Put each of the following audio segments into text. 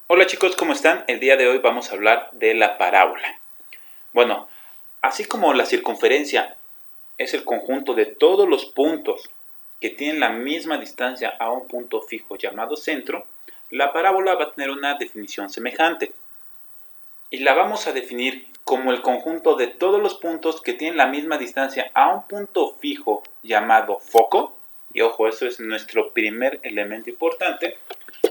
Hola chicos, ¿cómo están? El día de hoy vamos a hablar de la parábola. Bueno, así como la circunferencia es el conjunto de todos los puntos que tienen la misma distancia a un punto fijo llamado centro, la parábola va a tener una definición semejante. Y la vamos a definir como el conjunto de todos los puntos que tienen la misma distancia a un punto fijo llamado foco. Y ojo, eso es nuestro primer elemento importante.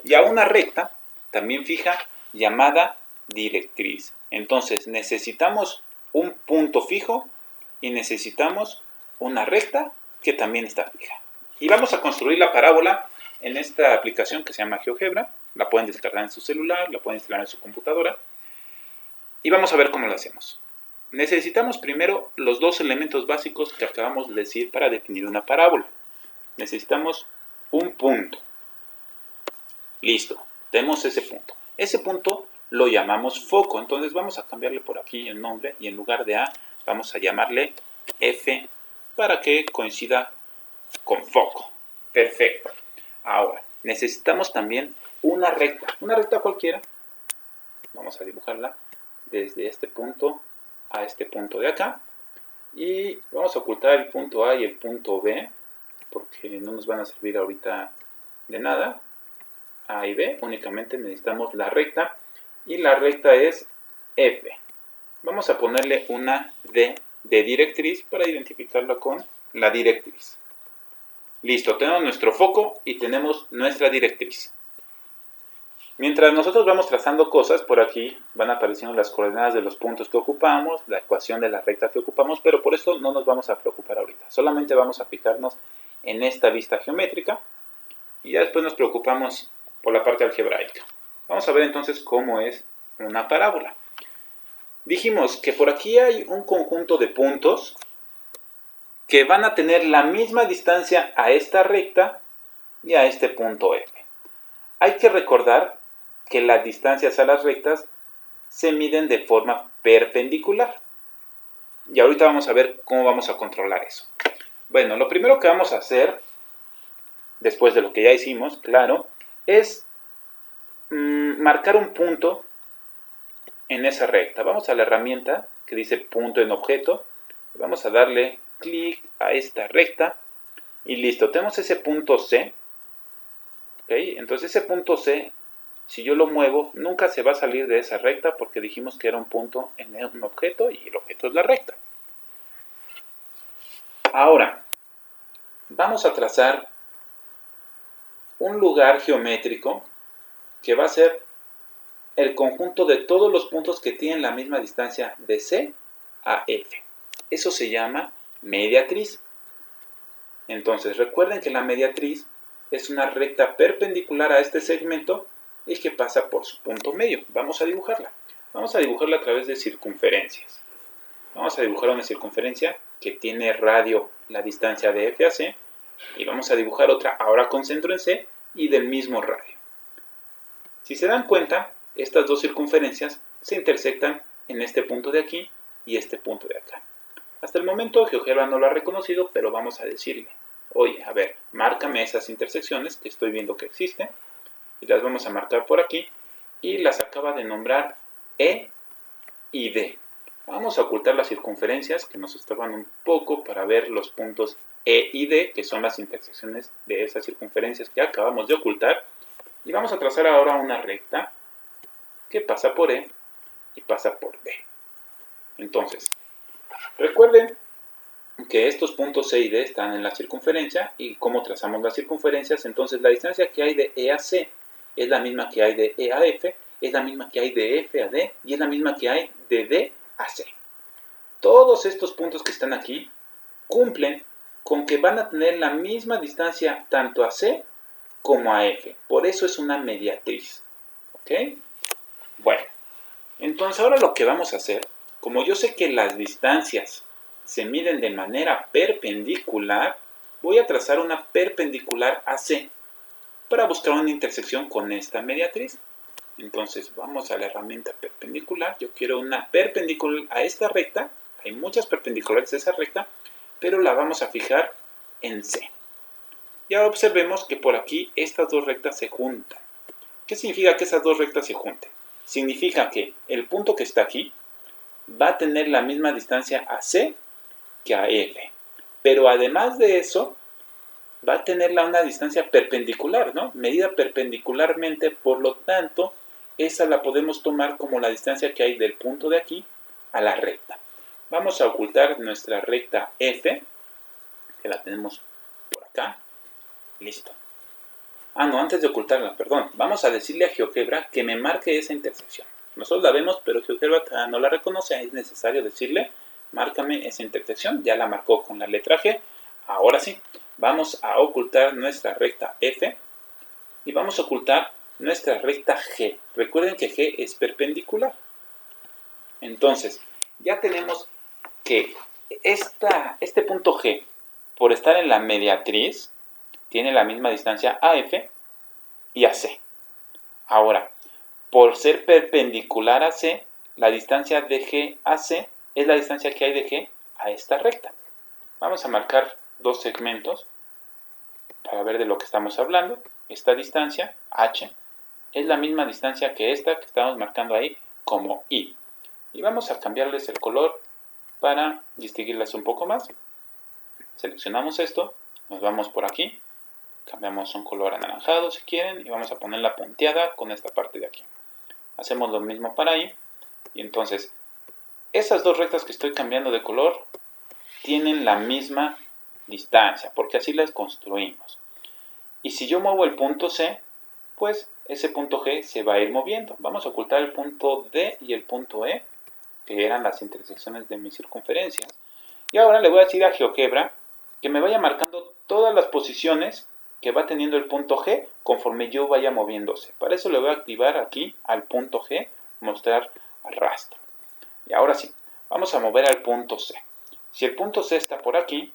Y a una recta también fija llamada directriz. Entonces necesitamos un punto fijo y necesitamos una recta que también está fija. Y vamos a construir la parábola en esta aplicación que se llama GeoGebra. La pueden descargar en su celular, la pueden instalar en su computadora. Y vamos a ver cómo lo hacemos. Necesitamos primero los dos elementos básicos que acabamos de decir para definir una parábola. Necesitamos un punto. Listo, tenemos ese punto. Ese punto lo llamamos foco, entonces vamos a cambiarle por aquí el nombre y en lugar de A vamos a llamarle F para que coincida con foco. Perfecto. Ahora, necesitamos también una recta cualquiera. Vamos a dibujarla desde este punto a este punto de acá. Y vamos a ocultar el punto A y el punto B porque no nos van a servir ahorita de nada. A y B, únicamente necesitamos la recta y la recta es F. Vamos a ponerle una D de directriz para identificarla con la directriz. Listo, tenemos nuestro foco y tenemos nuestra directriz. Mientras nosotros vamos trazando cosas, por aquí van apareciendo las coordenadas de los puntos que ocupamos, la ecuación de la recta que ocupamos, pero por eso no nos vamos a preocupar ahorita. Solamente vamos a fijarnos en esta vista geométrica y ya después nos preocupamos por la parte algebraica. Vamos a ver entonces cómo es una parábola. Dijimos que por aquí hay un conjunto de puntos que van a tener la misma distancia a esta recta y a este punto F. Hay que recordar que las distancias a las rectas se miden de forma perpendicular. Y ahorita vamos a ver cómo vamos a controlar eso. Bueno, lo primero que vamos a hacer, después de lo que ya hicimos, claro, es marcar un punto en esa recta. Vamos a la herramienta que dice punto en objeto. Vamos a darle clic a esta recta y listo. Tenemos ese punto C. ¿Okay? Entonces ese punto C, si yo lo muevo, nunca se va a salir de esa recta porque dijimos que era un punto en un objeto y el objeto es la recta. Ahora, vamos a trazar un lugar geométrico que va a ser el conjunto de todos los puntos que tienen la misma distancia de C a F. Eso se llama mediatriz. Entonces, recuerden que la mediatriz es una recta perpendicular a este segmento y que pasa por su punto medio. Vamos a dibujarla. Vamos a dibujarla a través de circunferencias. Vamos a dibujar una circunferencia que tiene radio la distancia de F a C y vamos a dibujar otra ahora con centro en C y del mismo radio. Si se dan cuenta, estas dos circunferencias se intersectan en este punto de aquí y este punto de acá. Hasta el momento GeoGebra no lo ha reconocido, pero vamos a decirle, oye, a ver, márcame esas intersecciones que estoy viendo que existen y las vamos a marcar por aquí y las acaba de nombrar E y D. Vamos a ocultar las circunferencias que nos estorban un poco para ver los puntos E y D, que son las intersecciones de esas circunferencias que acabamos de ocultar. Y vamos a trazar ahora una recta que pasa por E y pasa por D. Entonces, recuerden que estos puntos C y D están en la circunferencia y cómo trazamos las circunferencias. Entonces, la distancia que hay de E a C es la misma que hay de E a F, es la misma que hay de F a D y es la misma que hay de D a C. Todos estos puntos que están aquí cumplen con que van a tener la misma distancia tanto a C como a F. Por eso es una mediatriz. ¿Ok? Bueno, entonces ahora lo que vamos a hacer, como yo sé que las distancias se miden de manera perpendicular, voy a trazar una perpendicular a C para buscar una intersección con esta mediatriz. Entonces vamos a la herramienta perpendicular. Yo quiero una perpendicular a esta recta. Hay muchas perpendiculares a esa recta, pero la vamos a fijar en C. Y ahora observemos que por aquí estas dos rectas se juntan. ¿Qué significa que esas dos rectas se junten? Significa que el punto que está aquí va a tener la misma distancia a C que a F. Pero además de eso, va a tener una distancia perpendicular, ¿no? Medida perpendicularmente, por lo tanto, esa la podemos tomar como la distancia que hay del punto de aquí a la recta. Vamos a ocultar nuestra recta F, que la tenemos por acá. Listo. No, antes de ocultarla, perdón. Vamos a decirle a GeoGebra que me marque esa intersección. Nosotros la vemos, pero GeoGebra no la reconoce. Es necesario decirle, márcame esa intersección. Ya la marcó con la letra G. Ahora sí, vamos a ocultar nuestra recta F y vamos a ocultar nuestra recta G. Recuerden que G es perpendicular. Entonces, ya tenemos que este punto G, por estar en la mediatriz, tiene la misma distancia a F y a C. Ahora, por ser perpendicular a C, la distancia de G a C es la distancia que hay de G a esta recta. Vamos a marcar dos segmentos para ver de lo que estamos hablando. Esta distancia, H, es la misma distancia que esta que estamos marcando ahí como I. Y vamos a cambiarles el color para distinguirlas un poco más. Seleccionamos esto, nos vamos por aquí, cambiamos un color anaranjado si quieren y vamos a ponerla punteada con esta parte de aquí. Hacemos lo mismo para ahí y entonces esas dos rectas que estoy cambiando de color tienen la misma distancia porque así las construimos. Y si yo muevo el punto C, pues ese punto G se va a ir moviendo. Vamos a ocultar el punto D y el punto E, que eran las intersecciones de mis circunferencias. Y ahora le voy a decir a GeoGebra que me vaya marcando todas las posiciones que va teniendo el punto G conforme yo vaya moviéndose. Para eso le voy a activar aquí al punto G, mostrar arrastre. Y ahora sí, vamos a mover al punto C. Si el punto C está por aquí,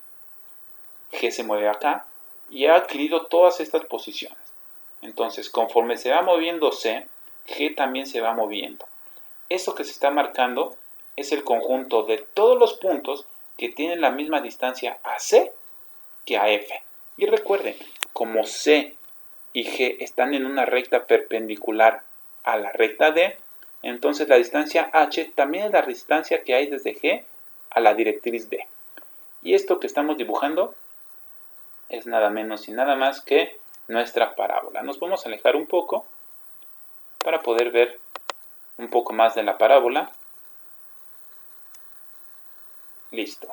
G se mueve acá y ha adquirido todas estas posiciones. Entonces, conforme se va moviendo C, G también se va moviendo. Eso que se está marcando es el conjunto de todos los puntos que tienen la misma distancia a C que a F. Y recuerden, como C y G están en una recta perpendicular a la recta D, entonces la distancia H también es la distancia que hay desde G a la directriz D. Y esto que estamos dibujando es nada menos y nada más que nuestra parábola. Nos vamos a alejar un poco para poder ver un poco más de la parábola. Listo.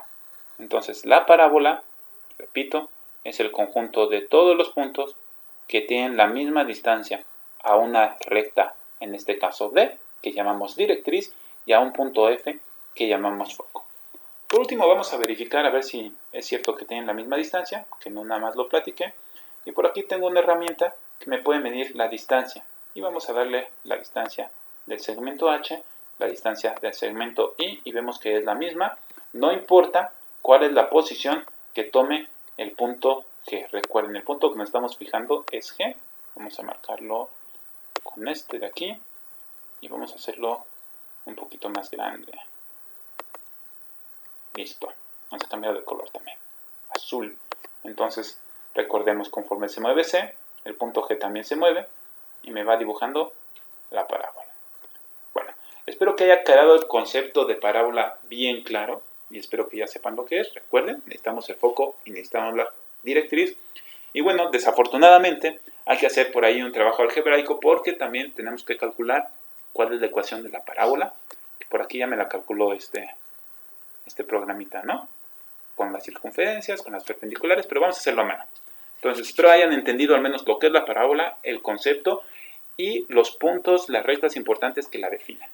Entonces la parábola, repito, es el conjunto de todos los puntos que tienen la misma distancia a una recta, en este caso D, que llamamos directriz, y a un punto F, que llamamos foco. Por último, vamos a verificar a ver si es cierto que tienen la misma distancia, que no nada más lo platiqué. Y por aquí tengo una herramienta que me puede medir la distancia. Y vamos a darle la distancia del segmento H, la distancia del segmento I, y vemos que es la misma. No importa cuál es la posición que tome el punto G. Recuerden, el punto que nos estamos fijando es G. Vamos a marcarlo con este de aquí. Y vamos a hacerlo un poquito más grande. Listo. Vamos a cambiar de color también. Azul. Entonces, recordemos, conforme se mueve C, el punto G también se mueve y me va dibujando la parábola. Bueno, espero que haya quedado el concepto de parábola bien claro y espero que ya sepan lo que es. Recuerden, necesitamos el foco y necesitamos la directriz. Y bueno, desafortunadamente hay que hacer por ahí un trabajo algebraico porque también tenemos que calcular cuál es la ecuación de la parábola. Por aquí ya me la calculó este programita, ¿no? Con las circunferencias, con las perpendiculares, pero vamos a hacerlo a mano. Entonces, espero hayan entendido al menos lo que es la parábola, el concepto y los puntos, las rectas importantes que la definen.